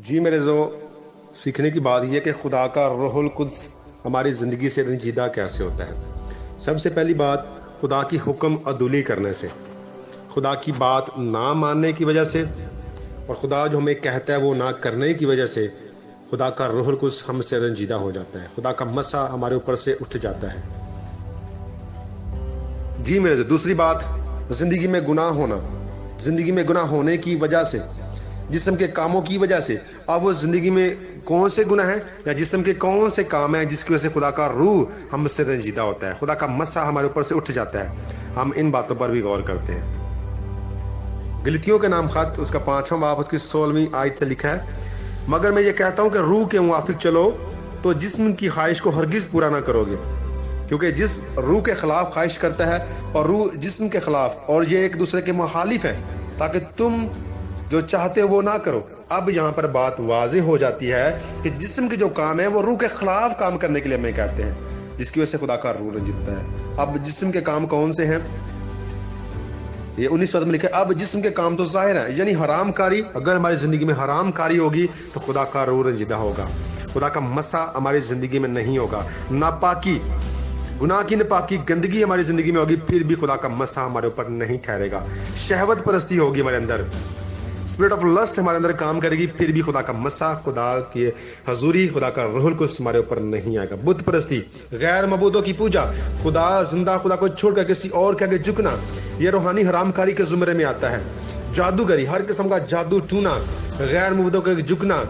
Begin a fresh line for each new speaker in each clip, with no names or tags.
جی میرے جو سیکھنے کی بات یہ کہ خدا کا روح القدس ہماری زندگی سے رنجیدہ کیسے ہوتا ہے. سب سے پہلی بات خدا کی حکم عدولی کرنے سے، خدا کی بات نہ ماننے کی وجہ سے، اور خدا جو ہمیں کہتا ہے وہ نہ کرنے کی وجہ سے خدا کا روح القدس ہم سے رنجیدہ ہو جاتا ہے، خدا کا مسا ہمارے اوپر سے اٹھ جاتا ہے. جی میرے جو دوسری بات زندگی میں گناہ ہونا، زندگی میں گناہ ہونے کی وجہ سے، جسم کے کاموں کی وجہ سے. اب وہ زندگی میں کون سے گناہ ہیں یا جسم کے کون سے کام ہیں جس کی وجہ سے خدا کا روح ہم سے رنجیدہ ہوتا ہے، خدا کا مسا ہمارے اوپر سے اٹھ جاتا ہے. ہم ان باتوں پر بھی غور کرتے ہیں. گلتیوں کے نام خط اس کا 5واں باب اس کی 16ویں آیت سے لکھا ہے، مگر میں یہ کہتا ہوں کہ روح کے موافق چلو تو جسم کی خواہش کو ہرگز پورا نہ کرو گے، کیونکہ جسم روح کے خلاف خواہش کرتا ہے اور روح جسم کے خلاف، اور یہ ایک دوسرے کے مخالف ہیں تاکہ تم جو چاہتے ہو وہ نہ کرو. اب یہاں پر بات واضح ہو جاتی ہے کہ جسم کے جو کام ہے وہ روح کے خلاف کام کرنے کے لیے ہمیں کہتے ہیں، جس کی وجہ سے خدا کا روح رنجیدہ ہے. اب جسم کے کام کون سے ہیں؟ یہ 19 میں لکھا ہے، اب جسم کے کام تو ظاہر ہے، یعنی حرام کاری. اگر ہماری زندگی میں حرام کاری ہوگی تو خدا کا روح رنجیدہ ہوگا، خدا کا مسا ہماری زندگی میں نہیں ہوگا. ناپاکی، گناہ کی ناپاکی، گندگی ہماری زندگی میں ہوگی، پھر بھی خدا کا مسا ہمارے اوپر نہیں ٹھہرے گا. شہوت پرستی ہوگی ہمارے اندر، اسپرٹ آف لسٹ ہمارے اندر کام کرے گی، پھر بھی خدا کا مسا، خدا کی حضوری، خدا کا روح القدس ہمارے اوپر نہیں آئے گا. بت پرستی، غیر معبودوں کی پوجا، خدا زندہ خدا کو چھوڑ کر کسی اور کے آگے جھکنا، یہ روحانی حرام کاری کے زمرے میں آتا ہے. جادوگری، ہر قسم کا جادو ٹونا، غیر معبودوں کے جھکنا،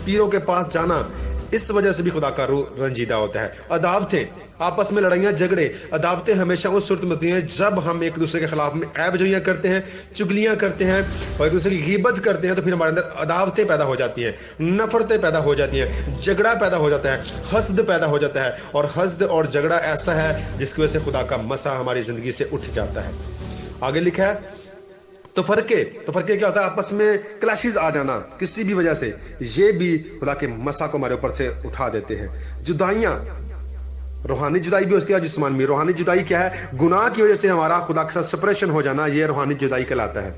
پیروں کے پاس جانا، اس وجہ سے بھی خدا کا روح رنجیدہ ہوتا ہے. عداوتیں، آپس میں لڑائیاں جھگڑے. عداوتیں ہمیشہ اس صورت میں ہوتی ہیں جب ہم ایک دوسرے کے خلاف میں عیب جوئیاں کرتے ہیں، چگلیاں کرتے ہیں اور ایک دوسرے کی غیبت کرتے ہیں، تو پھر ہمارے اندر عداوتیں پیدا ہو جاتی ہیں، نفرتیں پیدا ہو جاتی ہیں، جھگڑا پیدا ہو جاتا ہے، حسد پیدا ہو جاتا ہے. اور حسد اور جھگڑا ایسا ہے جس کی وجہ سے خدا کا مسا ہماری زندگی سے اٹھ جاتا ہے. آگے لکھا ہے تفرقے کیا ہوتا ہے؟ آپس میں کلیشز آ جانا کسی بھی وجہ سے، یہ بھی خدا کے مسا کو ہمارے اوپر سے اٹھا دیتے ہیں. جدائیاں، روحانی جدائی بھی ہوتی ہے، جسمانی بھی. روحانی جدائی کیا ہے؟ گناہ کی وجہ سے ہمارا خدا کے ساتھ سپریشن ہو جانا، یہ روحانی جدائی کہلاتا ہے.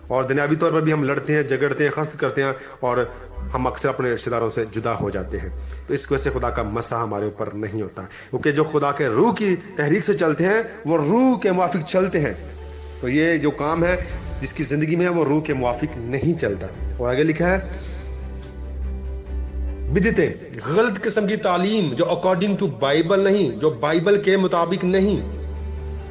اور دنیاوی طور پر بھی ہم لڑتے ہیں، جھگڑتے ہیں، حسد کرتے ہیں اور ہم اکثر اپنے رشتہ داروں سے جدا ہو جاتے ہیں. تو اس وجہ سے خدا کا مسا ہمارے اوپر نہیں ہوتا، کیونکہ جو خدا کے روح کی تحریک سے چلتے ہیں وہ روح کے موافق چلتے ہیں. تو یہ جو کام ہے جس کی زندگی میں ہے وہ روح کے موافق نہیں چلتا. اور آگے لکھا ہے بدعتیں، غلط قسم کی تعلیم جو اکارڈنگ ٹو بائبل نہیں، جو بائبل کے مطابق نہیں،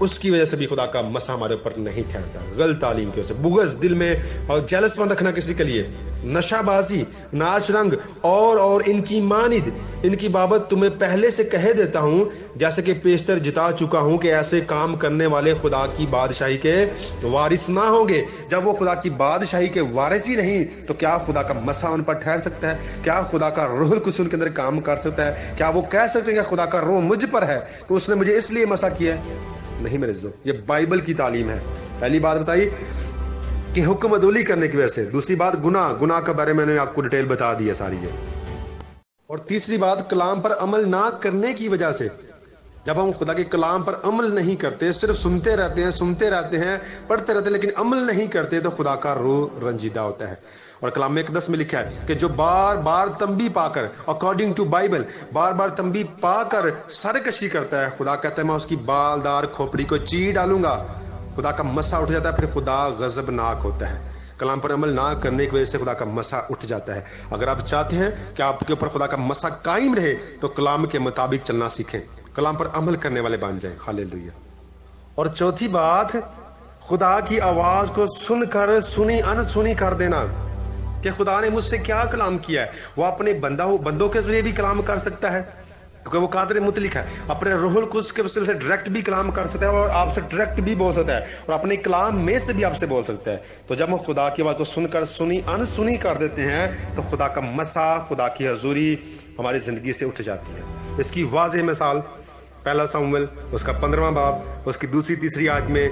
اس کی وجہ سے بھی خدا کا مسا ہمارے اوپر نہیں ٹھہرتا. غلط تعلیم کی وجہ سے بغض دل میں اور جیلس پن رکھنا کسی کے لیے، نشہ بازی، ناچ رنگ اور ان کی مانند، ان کی بابت تمہیں پہلے سے کہہ دیتا ہوں جیسے کہ پیشتر جتا چکا ہوں کہ ایسے کام کرنے والے خدا کی بادشاہی کے وارث نہ ہوں گے. جب وہ خدا کی بادشاہی کے وارث ہی نہیں تو کیا خدا کا مسا ان پر ٹھہر سکتا ہے؟ کیا خدا کا روح القدس ان کے اندر کام کر سکتا ہے؟ کیا وہ کہہ سکتے ہیں کہ خدا کا روح مجھ پر ہے تو اس نے مجھے اس لیے مسا کیا ہے؟ نہیں میرے عزیزو، یہ بائبل کی تعلیم ہے. پہلی بات بتائی کہ حکم عدولی کرنے کی وجہ سے. دوسری بات گناہ کا بارے میں نے آپ کو ڈیٹیل بتا دی ہے ساری. اور تیسری بات کلام پر عمل نہ کرنے کی وجہ سے. جب ہم خدا کے کلام پر عمل نہیں کرتے، صرف سنتے رہتے ہیں، پڑھتے رہتے ہیں لیکن عمل نہیں کرتے، تو خدا کا روح رنجیدہ ہوتا ہے. اور کلام میں 1:10 میں لکھا ہے کہ جو بار بار تنبیہ پا کر، اکارڈنگ ٹو بائبل، بار بار تنبیہ پا کر سرکشی کرتا ہے، خدا کہتا ہے میں اس کی بالدار کھوپڑی کو چیر ڈالوں گا. خدا کا مسا اٹھ جاتا ہے، پھر خدا غضبناک ہوتا ہے. کلام پر عمل نہ کرنے کی وجہ سے خدا کا مسا اٹھ جاتا ہے. اگر آپ چاہتے ہیں کہ آپ کے اوپر خدا کا مسا قائم رہے تو کلام کے مطابق چلنا سیکھیں، کلام پر عمل کرنے والے بن جائیں. ہاللیلویہ. اور چوتھی بات، خدا کی آواز کو سن کر سنی انسنی کر دینا کہ خدا نے مجھ سے کیا کلام کیا ہے. وہ اپنے بندوں کے ذریعے بھی کلام کر سکتا ہے کیونکہ وہ قادر مطلق ہے. اپنے روح القدس کے وسیلے سے ڈائریکٹ بھی کلام کر سکتا ہے اور آپ سے ڈائریکٹ بھی بول سکتا ہے اور اپنے کلام میں سے بھی آپ سے بول سکتا ہے. تو جب ہم خدا کی آواز کو سن کر سنی انسنی کر دیتے ہیں تو خدا کا مسا، خدا کی حضوری ہماری زندگی سے اٹھ جاتی ہے. اس کی واضح مثال 1 سموئیل اس کا 15واں باب اس کی 2-3 آیت میں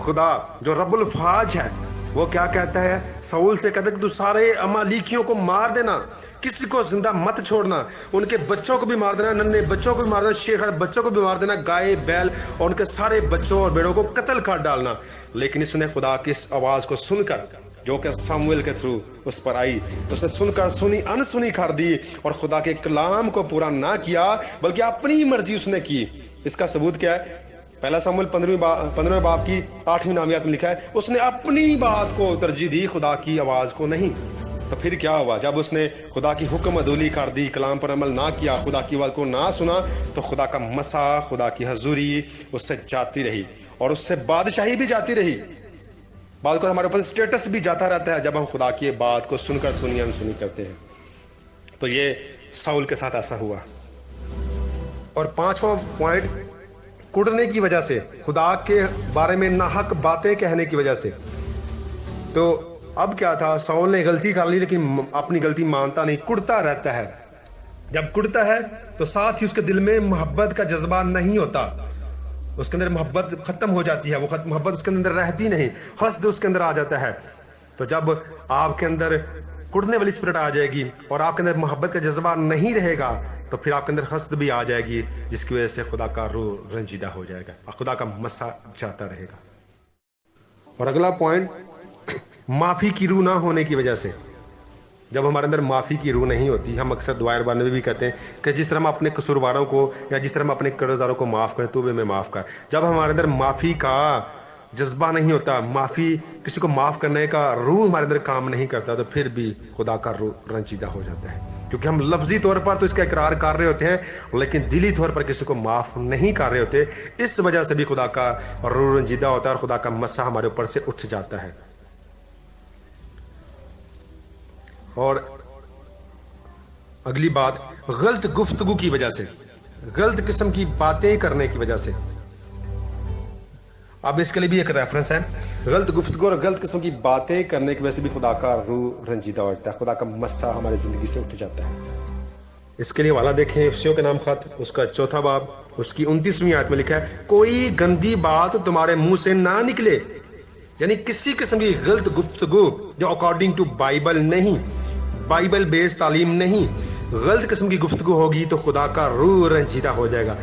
خدا جو رب الفاج ہے وہ کیا کہتا ہے؟ ساؤل سے کہتا ہے کہ تو سارے امالیکیوں کو مار دینا، کسی کو زندہ مت چھوڑنا، ان کے بچوں کو بھی مار دینا، ننھے بچوں کو بھی مار دینا، شیخ بچوں کو بھی مار دینا، گائے بیل اور ان کے سارے بچوں اور بیڑوں کو قتل کر ڈالنا. لیکن اس نے خدا کی اس آواز کو سن کر جو کہ سامویل کے تھرو اس پر آئی. اس نے سن کر سنی انسنی کر دی اور خدا کے کلام کو پورا نہ کیا بلکہ اپنی مرضی اس نے کی. اس کا ثبوت کیا ہے؟ پہلا سامویل 15ویں باب کی 8ویں نامیات میں لکھا ہے اس نے اپنی بات کو ترجیح دی، خدا کی آواز کو نہیں. تو پھر کیا ہوا؟ جب اس نے خدا کی حکم عدولی کر دی، کلام پر عمل نہ کیا، خدا کی آواز کو نہ سنا، تو خدا کا مسا، خدا کی حضوری اس سے جاتی رہی اور اس سے بادشاہی بھی جاتی رہی. بعض کو ہمارے اوپر اسٹیٹس بھی جاتا رہتا ہے جب ہم خدا کی بات کو سن کر سنی انسنی کرتے ہیں. تو یہ ساؤل کے ساتھ ایسا ہوا. اور 5واں پوائنٹ، کڑنے کی وجہ سے، خدا کے بارے میں ناحق باتیں کہنے کی وجہ سے. تو اب کیا تھا؟ ساؤل نے غلطی کر لی لیکن اپنی غلطی مانتا نہیں، کڑتا رہتا ہے. جب کڑتا ہے تو ساتھ ہی اس کے دل میں محبت کا جذبہ نہیں ہوتا، اس کے اندر محبت ختم ہو جاتی ہے، وہ محبت اس کے اندر رہتی نہیں، حسد اس کے اندر آ جاتا ہے. تو جب آپ کے اندر کڑنے والی اسپرٹ آ جائے گی اور آپ کے اندر محبت کا جذبہ نہیں رہے گا تو پھر آپ کے اندر حسد بھی آ جائے گی، جس کی وجہ سے خدا کا روح رنجیدہ ہو جائے گا اور خدا کا مسا جاتا رہے گا. اور اگلا پوائنٹ، معافی کی روح نہ ہونے کی وجہ سے. جب ہمارے اندر معافی کی روح نہیں ہوتی، ہم اکثر دعائیں ربانی میں بھی کہتے ہیں کہ جس طرح ہم اپنے قصورواروں کو یا جس طرح ہم اپنے قرض داروں کو معاف کریں تو بھی ہمیں معاف کر. جب ہمارے اندر معافی کا جذبہ نہیں ہوتا، معافی، کسی کو معاف کرنے کا روح ہمارے اندر کام نہیں کرتا، تو پھر بھی خدا کا روح رنجیدہ ہو جاتا ہے. کیونکہ ہم لفظی طور پر تو اس کا اقرار کر رہے ہوتے ہیں لیکن دلی طور پر کسی کو معاف نہیں کر رہے ہوتے. اس وجہ سے بھی خدا کا روح رنجیدہ ہوتا ہے اور خدا کا مسا ہمارے اوپر سے اٹھ جاتا ہے. اور اگلی بات، غلط گفتگو کی وجہ سے، غلط قسم کی باتیں کرنے کی وجہ سے. اب اس کے لیے بھی ایک ریفرنس ہے، غلط گفتگو اور غلط قسم کی باتیں کرنے کی وجہ سے بھی خدا کا روح رنجیدہ ہو جاتا ہے، خدا کا مسا ہماری زندگی سے اٹھ جاتا ہے. اس کے لیے حوالہ دیکھیں افسیوں کے نام خط، اس کا 4واں باب، اس کی 29ویں آیت میں لکھا ہے کوئی گندی بات تمہارے منہ سے نہ نکلے. یعنی کسی قسم کی غلط گفتگو جو اکارڈنگ ٹو بائبل نہیں، بائبل بیس تعلیم نہیں، غلط قسم کی گفتگو ہوگی تو خدا کا روح رنجیدہ ہو جائے گا.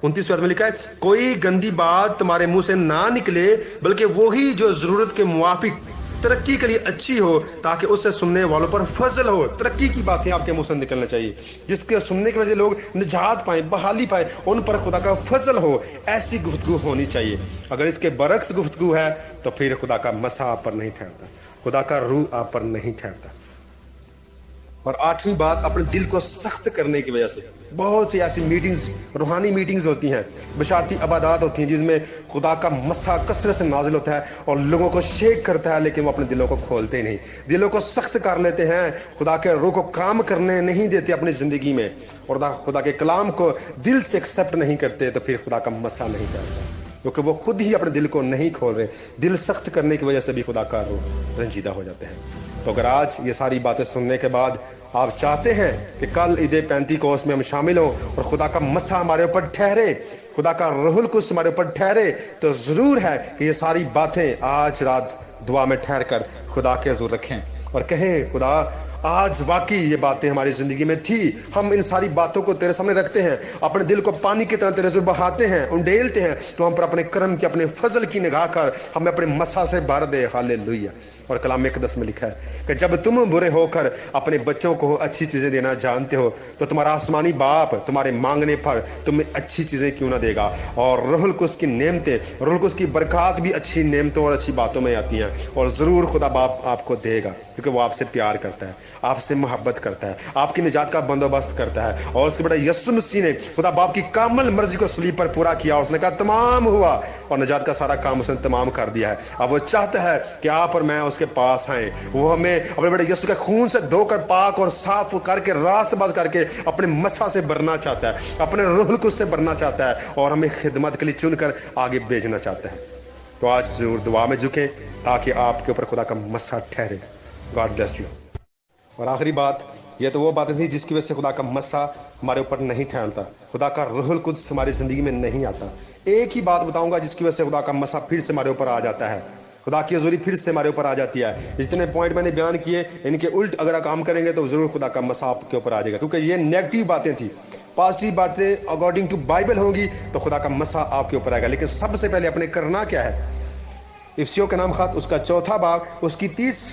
29 میں لکھا ہے کوئی گندی بات تمہارے منہ سے نہ نکلے بلکہ وہی جو ضرورت کے موافق ترقی کے لیے اچھی ہو تاکہ اس سے سننے والوں پر فضل ہو. ترقی کی باتیں آپ کے منہ سے نکلنا چاہیے جس کے سننے کی وجہ لوگ نجات پائیں، بحالی پائیں، ان پر خدا کا فضل ہو. ایسی گفتگو ہونی چاہیے. اگر اس کے برعکس گفتگو ہے تو پھر خدا کا مسا آپ پر نہیں ٹھہرتا، خدا کا روح آپ پر نہیں ٹھہرتا. اور 8ویں بات، اپنے دل کو سخت کرنے کی وجہ سے. بہت سی ایسی میٹنگز، روحانی میٹنگز ہوتی ہیں، بشارتی عبادات ہوتی ہیں جس میں خدا کا مسا کثرت سے نازل ہوتا ہے اور لوگوں کو شیک کرتا ہے لیکن وہ اپنے دلوں کو کھولتے نہیں، دلوں کو سخت کر لیتے ہیں، خدا کے روح کو کام کرنے نہیں دیتے اپنی زندگی میں اور خدا کے کلام کو دل سے ایکسیپٹ نہیں کرتے. تو پھر خدا کا مسا نہیں کرتا کیونکہ وہ خود ہی اپنے دل کو نہیں کھول رہے. دل سخت کرنے کی وجہ سے بھی خدا کا روح رنجیدہ ہو جاتے ہیں. تو اگر آج یہ ساری باتیں سننے کے بعد آپ چاہتے ہیں کہ کل عید پینتیکوست میں ہم شامل ہوں اور خدا کا مسا ہمارے اوپر ٹھہرے، خدا کا روح القدس ہمارے اوپر ٹھہرے، تو ضرور ہے کہ یہ ساری باتیں آج رات دعا میں ٹھہر کر خدا کے حضور رکھیں اور کہیں خدا آج واقعی یہ باتیں ہماری زندگی میں تھی، ہم ان ساری باتوں کو تیرے سامنے رکھتے ہیں، اپنے دل کو پانی کی طرح تیرے حضور بہاتے ہیں، انڈیلتے ہیں، تو ہم پر اپنے کرم کی، اپنے فضل کی نگاہ کر ہمیں اپنے مسا سے بھر دے. ہاللیلویہ. اور کلام اقدس میں لکھا ہے کہ جب تم برے ہو کر اپنے بچوں کو اچھی چیزیں دینا جانتے ہو تو تمہارا آسمانی باپ تمہارے مانگنے پر تمہیں اچھی چیزیں کیوں نہ دے گا. اور روح القدس کی نعمتیں، روح القدس کی برکات بھی اچھی نعمتوں اور اچھی باتوں میں آتی ہیں اور ضرور خدا باپ آپ کو دے گا کیونکہ وہ آپ سے پیار کرتا ہے، آپ سے محبت کرتا ہے، آپ کی نجات کا بندوبست کرتا ہے. اور اس کے بیٹا یسوع مسیح نے خدا باپ کی کامل مرضی کو صلیب پر پورا کیا اور اس نے کہا تمام ہوا اور نجات کا سارا کام اس نے تمام کر دیا ہے. اب وہ چاہتا ہے کہ آپ اور میں اس کے پاس آئیں، وہ ہمیں اپنے بیٹے یسوع کے خون سے دھو کر پاک اور صاف کر کے راست باز کر کے اپنے مسا سے بھرنا چاہتا ہے، اپنے روح القدس سے بھرنا چاہتا ہے اور ہمیں خدمت کے لیے چن کر آگے بھیجنا چاہتا ہے. تو آج ضرور دعا میں جھکیں تاکہ آپ کے اوپر خدا کا مسا ٹھہرے. God bless you. اور آخری بات، یہ تو وہ باتیں تھی جس کی وجہ سے خدا کا مسا ہمارے اوپر نہیں ٹھہرتا، خدا کا روح القدس ہماری زندگی میں نہیں آتا. ایک ہی بات بتاؤں گا جس کی وجہ سے خدا کا مسا پھر سے ہمارے اوپر آ جاتا ہے، خدا کی حضوری پھر سے ہمارے اوپر آ جاتی ہے. جتنے پوائنٹ میں نے بیان کیے ان کے الٹ اگر آپ کام کریں گے تو ضرور خدا کا مسا آپ کے اوپر آ جائے گا، کیونکہ یہ نیگیٹو باتیں تھیں. پازیٹیو باتیں اکارڈنگ ٹو بائبل ہوں گی تو خدا کا مسا آپ کے اوپر آئے گا. لیکن سب سے پہلے اپنے کرنا کیا ہے؟ افسیوں کا نام خط، اس کا 4واں باب، اس کی 30